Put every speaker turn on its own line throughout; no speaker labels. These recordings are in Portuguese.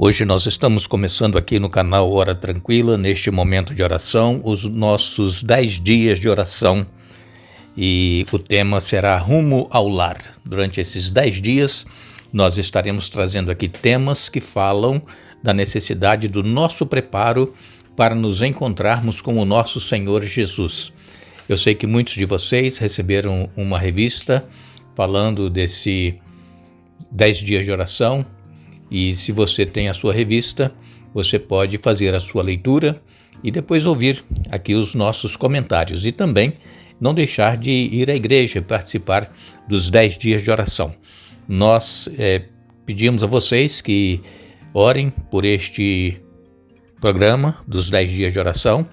Hoje nós estamos começando aqui no canal Hora Tranquila, neste momento de oração, os nossos 10 dias de oração, e o tema será Rumo ao Lar. Durante esses 10 dias nós estaremos trazendo aqui temas que falam da necessidade do nosso preparo para nos encontrarmos com o nosso Senhor Jesus. Eu sei que muitos de vocês receberam uma revista falando desse 10 dias de oração, e se você tem a sua revista, você pode fazer a sua leitura e depois ouvir aqui os nossos comentários. E também não deixar de ir à igreja e participar dos 10 dias de oração. Nós pedimos a vocês que orem por este programa dos 10 dias de oração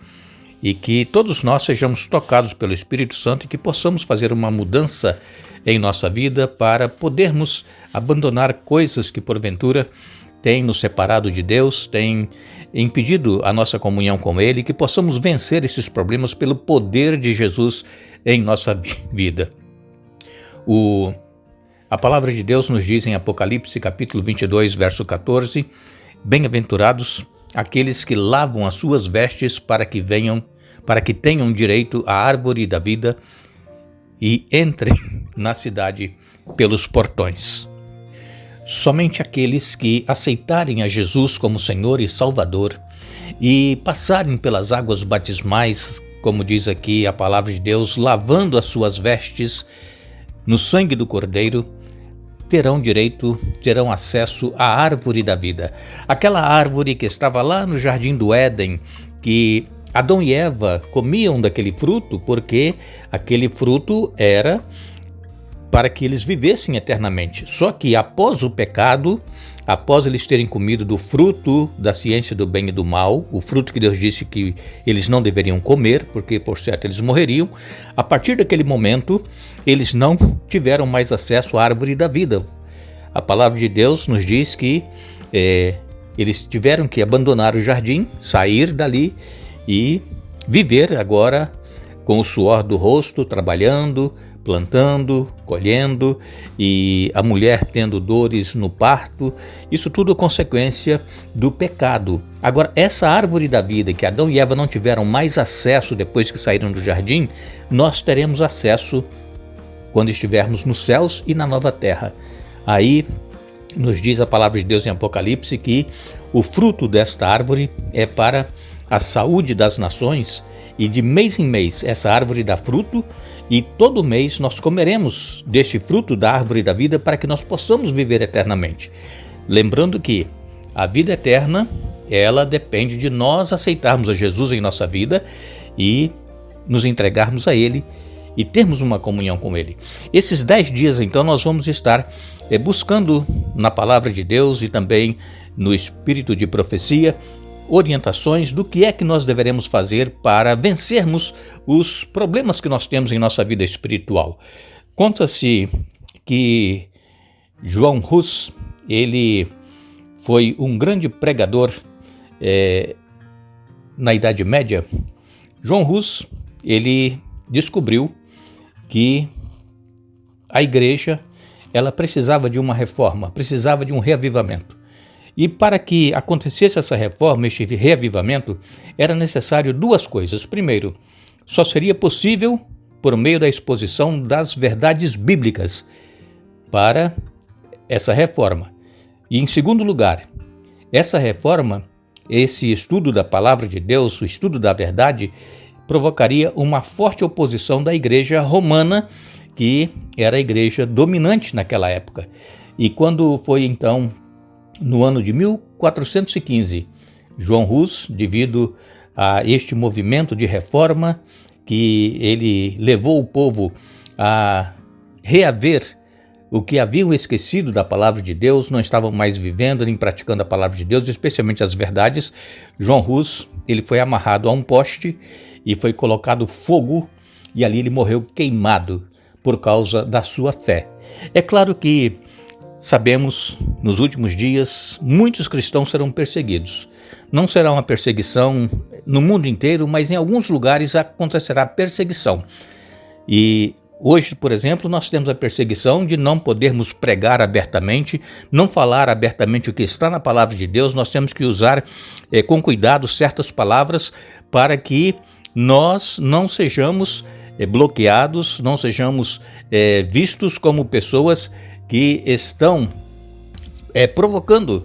e que todos nós sejamos tocados pelo Espírito Santo e que possamos fazer uma mudança em nossa vida para podermos abandonar coisas que porventura têm nos separado de Deus, têm impedido a nossa comunhão com Ele, e que possamos vencer esses problemas pelo poder de Jesus em nossa vida. A palavra de Deus nos diz em Apocalipse capítulo 22, verso 14, bem-aventurados aqueles que lavam as suas vestes para que tenham direito à árvore da vida e entrem na cidade pelos portões. Somente aqueles que aceitarem a Jesus como Senhor e Salvador e passarem pelas águas batismais, como diz aqui a palavra de Deus, lavando as suas vestes no sangue do Cordeiro, terão acesso à árvore da vida. Aquela árvore que estava lá no jardim do Éden, que Adão e Eva comiam daquele fruto porque aquele fruto era para que eles vivessem eternamente. Só que após o pecado, após eles terem comido do fruto da ciência do bem e do mal, o fruto que Deus disse que eles não deveriam comer, porque por certo eles morreriam, a partir daquele momento eles não tiveram mais acesso à árvore da vida. A palavra de Deus nos diz que eles tiveram que abandonar o jardim, sair dali e viver agora com o suor do rosto, trabalhando, plantando, colhendo, e a mulher tendo dores no parto. Isso tudo consequência do pecado. Agora, essa árvore da vida que Adão e Eva não tiveram mais acesso depois que saíram do jardim, nós teremos acesso quando estivermos nos céus e na nova terra. Aí nos diz a palavra de Deus em Apocalipse que o fruto desta árvore é para a saúde das nações, e de mês em mês essa árvore dá fruto, e todo mês nós comeremos deste fruto da árvore da vida para que nós possamos viver eternamente. Lembrando que a vida eterna, ela depende de nós aceitarmos a Jesus em nossa vida e nos entregarmos a Ele e termos uma comunhão com Ele. Esses 10 dias, então, nós vamos estar buscando na palavra de Deus e também no espírito de profecia orientações do que é que nós deveremos fazer para vencermos os problemas que nós temos em nossa vida espiritual. Conta-se que João Hus, ele foi um grande pregador na Idade Média. João Hus, ele descobriu que a igreja ela precisava de uma reforma, precisava de um reavivamento. E para que acontecesse essa reforma, este reavivamento, era necessário duas coisas. Primeiro, só seria possível por meio da exposição das verdades bíblicas para essa reforma. E em segundo lugar, essa reforma, esse estudo da palavra de Deus, o estudo da verdade, provocaria uma forte oposição da igreja romana, que era a igreja dominante naquela época. E quando foi então no ano de 1415, João Hus, devido a este movimento de reforma, que ele levou o povo a reaver o que haviam esquecido da palavra de Deus, não estavam mais vivendo nem praticando a palavra de Deus, especialmente as verdades, João Hus, ele foi amarrado a um poste e foi colocado fogo, e ali ele morreu queimado por causa da sua fé. É claro que sabemos, nos últimos dias, muitos cristãos serão perseguidos. Não será uma perseguição no mundo inteiro, mas em alguns lugares acontecerá perseguição. E Hoje, por exemplo, nós temos a perseguição de não podermos pregar abertamente, não falar abertamente o que está na palavra de Deus. Nós temos que usar com cuidado certas palavras para que nós não sejamos bloqueados, não sejamos vistos como pessoas que estão provocando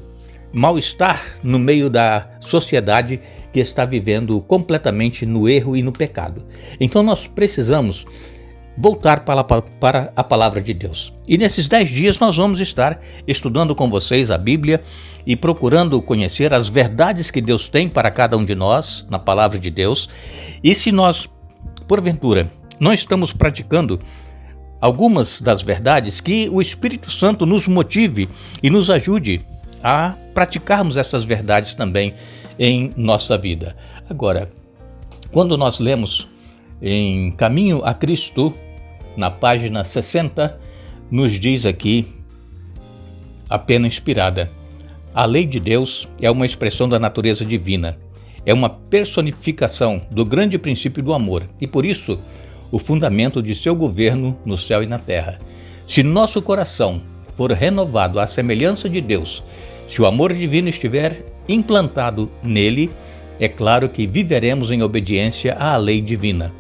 mal-estar no meio da sociedade que está vivendo completamente no erro e no pecado. Então nós precisamos voltar para a palavra de Deus. E nesses 10 dias nós vamos estar estudando com vocês a Bíblia e procurando conhecer as verdades que Deus tem para cada um de nós na palavra de Deus. E se nós, porventura, não estamos praticando algumas das verdades, que o Espírito Santo nos motive e nos ajude a praticarmos essas verdades também em nossa vida. Agora, quando nós lemos em Caminho a Cristo, na página 60, nos diz aqui a pena inspirada: a lei de Deus é uma expressão da natureza divina, é uma personificação do grande princípio do amor e, por isso, o fundamento de seu governo no céu e na terra. Se nosso coração for renovado à semelhança de Deus, se o amor divino estiver implantado nele, é claro que viveremos em obediência à lei divina.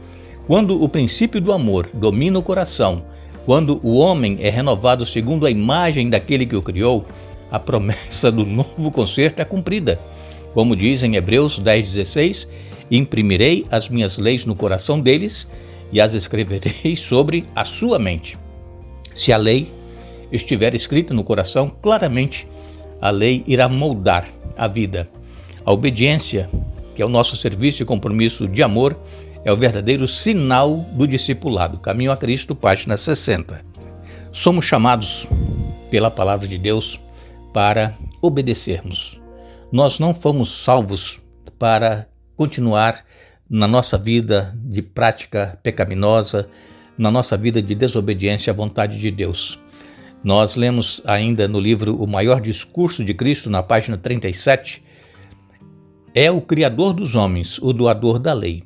Quando o princípio do amor domina o coração, quando o homem é renovado segundo a imagem daquele que o criou, a promessa do novo concerto é cumprida. Como diz em Hebreus 10,16, imprimirei as minhas leis no coração deles e as escreverei sobre a sua mente. Se a lei estiver escrita no coração, claramente a lei irá moldar a vida. A obediência, que é o nosso serviço e compromisso de amor, é o verdadeiro sinal do discipulado. Caminho a Cristo, página 60. Somos chamados pela palavra de Deus para obedecermos. Nós não fomos salvos para continuar na nossa vida de prática pecaminosa, na nossa vida de desobediência à vontade de Deus. Nós lemos ainda no livro O Maior Discurso de Cristo, na página 37, é o Criador dos homens, o doador da lei,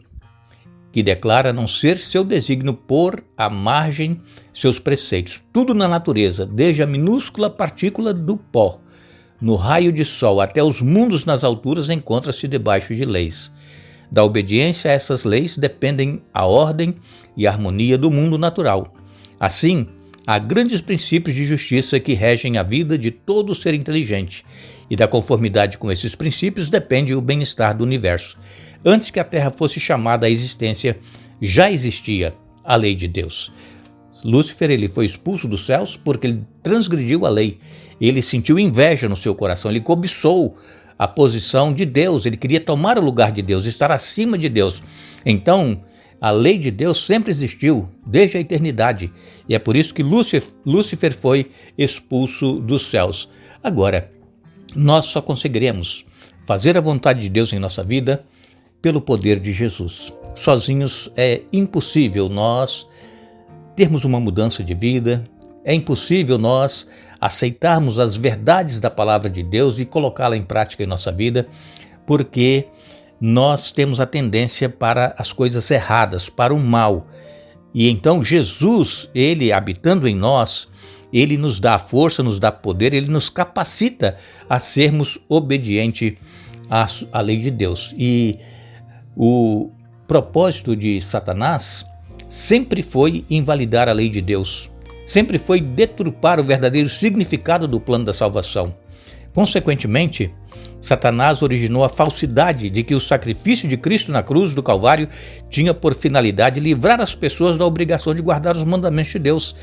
que declara não ser seu desígnio pôr à margem seus preceitos. Tudo na natureza, desde a minúscula partícula do pó, no raio de sol, até os mundos nas alturas, encontra-se debaixo de leis. Da obediência a essas leis dependem a ordem e a harmonia do mundo natural. Assim, há grandes princípios de justiça que regem a vida de todo ser inteligente, e da conformidade com esses princípios depende o bem-estar do universo. Antes que a Terra fosse chamada à existência, já existia a lei de Deus. Lúcifer, ele foi expulso dos céus porque ele transgrediu a lei. Ele sentiu inveja no seu coração, ele cobiçou a posição de Deus, ele queria tomar o lugar de Deus, estar acima de Deus. Então, a lei de Deus sempre existiu, desde a eternidade, e é por isso que Lúcifer foi expulso dos céus. Agora, nós só conseguiremos fazer a vontade de Deus em nossa vida pelo poder de Jesus. Sozinhos é impossível nós termos uma mudança de vida, é impossível nós aceitarmos as verdades da palavra de Deus e colocá-la em prática em nossa vida, porque nós temos a tendência para as coisas erradas, para o mal. E então Jesus, ele habitando em nós, ele nos dá força, nos dá poder, ele nos capacita a sermos obedientes à lei de Deus. E o propósito de Satanás sempre foi invalidar a lei de Deus, sempre foi deturpar o verdadeiro significado do plano da salvação. Consequentemente, Satanás originou a falsidade de que o sacrifício de Cristo na cruz do Calvário tinha por finalidade livrar as pessoas da obrigação de guardar os mandamentos de Deus.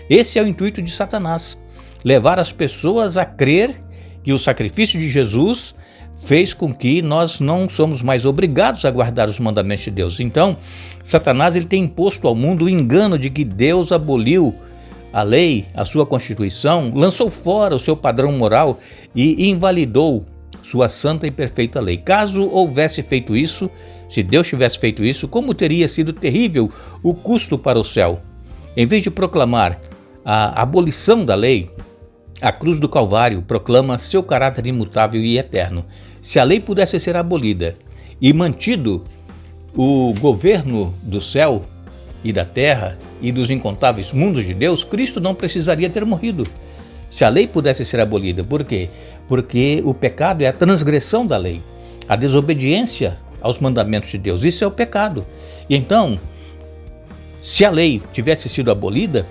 Esse é o intuito de Satanás, levar as pessoas a crer que o sacrifício de Jesus fez com que nós não somos mais obrigados a guardar os mandamentos de Deus. Então, Satanás ele tem imposto ao mundo o engano de que Deus aboliu a lei, a sua Constituição, lançou fora o seu padrão moral e invalidou sua santa e perfeita lei. Caso houvesse feito isso, se Deus tivesse feito isso, como teria sido terrível o custo para o céu? Em vez de proclamar a abolição da lei, a cruz do Calvário proclama seu caráter imutável e eterno. Se a lei pudesse ser abolida e mantido o governo do céu e da terra e dos incontáveis mundos de Deus, Cristo não precisaria ter morrido. Se a lei pudesse ser abolida, por quê? Porque o pecado é a transgressão da lei, a desobediência aos mandamentos de Deus. Isso é o pecado. E então, se a lei tivesse sido abolida,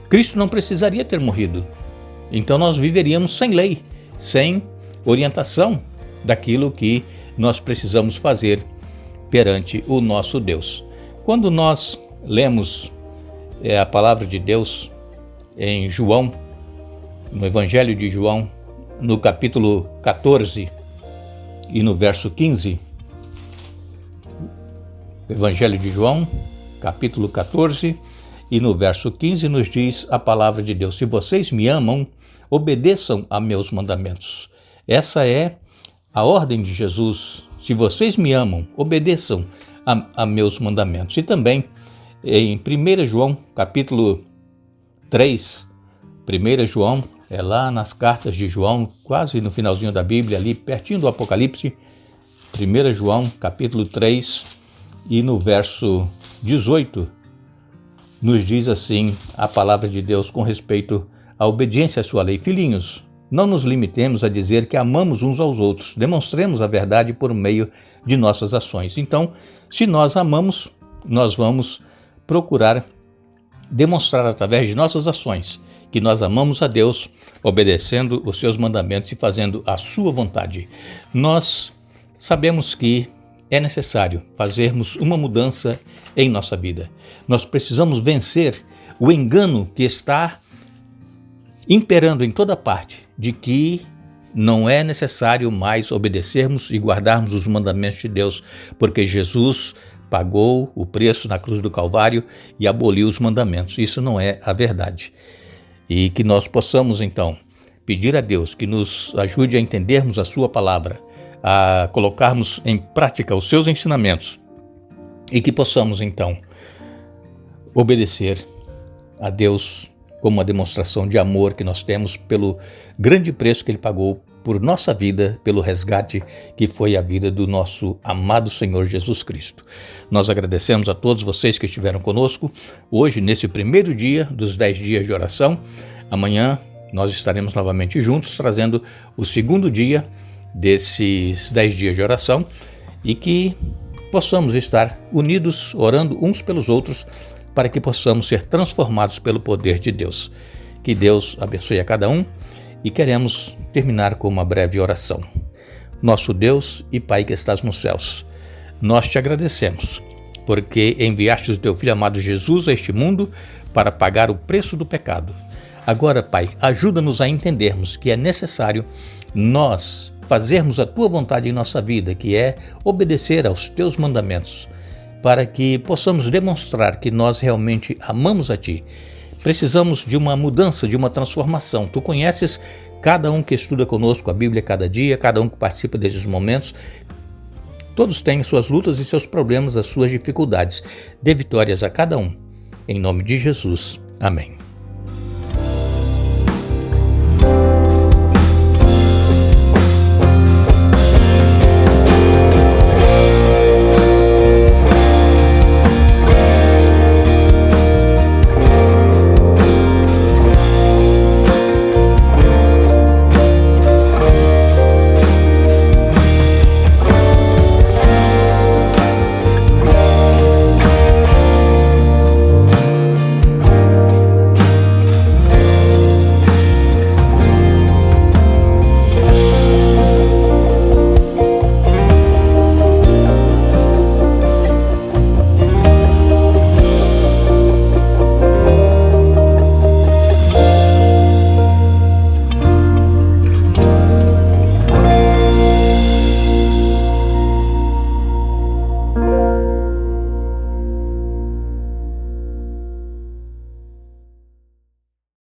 Cristo não precisaria ter morrido. Então nós viveríamos sem lei, sem orientação daquilo que nós precisamos fazer perante o nosso Deus. Quando nós lemos a palavra de Deus em João, no Evangelho de João, no capítulo 14 e no verso 15, Evangelho de João, capítulo 14 e no verso 15 nos diz a palavra de Deus: se vocês me amam, obedeçam a meus mandamentos. Essa é a ordem de Jesus. Se vocês me amam, obedeçam a meus mandamentos. E também em 1 João, capítulo 3, 1 João, é lá nas cartas de João, quase no finalzinho da Bíblia, ali pertinho do Apocalipse, 1 João, capítulo 3, e no verso 18, nos diz assim a palavra de Deus com respeito à obediência à sua lei. Filhinhos, não nos limitemos a dizer que amamos uns aos outros, demonstremos a verdade por meio de nossas ações. Então, se nós amamos, nós vamos procurar demonstrar através de nossas ações que nós amamos a Deus, obedecendo os seus mandamentos e fazendo a sua vontade. Nós sabemos que é necessário fazermos uma mudança em nossa vida. Nós precisamos vencer o engano que está imperando em toda parte de que não é necessário mais obedecermos e guardarmos os mandamentos de Deus, porque Jesus pagou o preço na cruz do Calvário e aboliu os mandamentos. Isso não é a verdade. E que nós possamos, então, pedir a Deus que nos ajude a entendermos a sua palavra, a colocarmos em prática os seus ensinamentos e que possamos, então, obedecer a Deus como uma demonstração de amor que nós temos pelo grande preço que Ele pagou por nossa vida, pelo resgate que foi a vida do nosso amado Senhor Jesus Cristo. Nós agradecemos a todos vocês que estiveram conosco hoje, nesse primeiro dia dos 10 dias de oração. Amanhã nós estaremos novamente juntos, trazendo o segundo dia desses 10 dias de oração e que possamos estar unidos, orando uns pelos outros, para que possamos ser transformados pelo poder de Deus. Que Deus abençoe a cada um e queremos terminar com uma breve oração. Nosso Deus e Pai que estás nos céus, nós te agradecemos porque enviaste o teu Filho amado Jesus a este mundo para pagar o preço do pecado. Agora, Pai, ajuda-nos a entendermos que é necessário nós fazermos a tua vontade em nossa vida, que é obedecer aos teus mandamentos, para que possamos demonstrar que nós realmente amamos a Ti. Precisamos de uma mudança, de uma transformação. Tu conheces cada um que estuda conosco a Bíblia cada dia, cada um que participa desses momentos. Todos têm suas lutas e seus problemas, as suas dificuldades. Dê vitórias a cada um. Em nome de Jesus. Amém.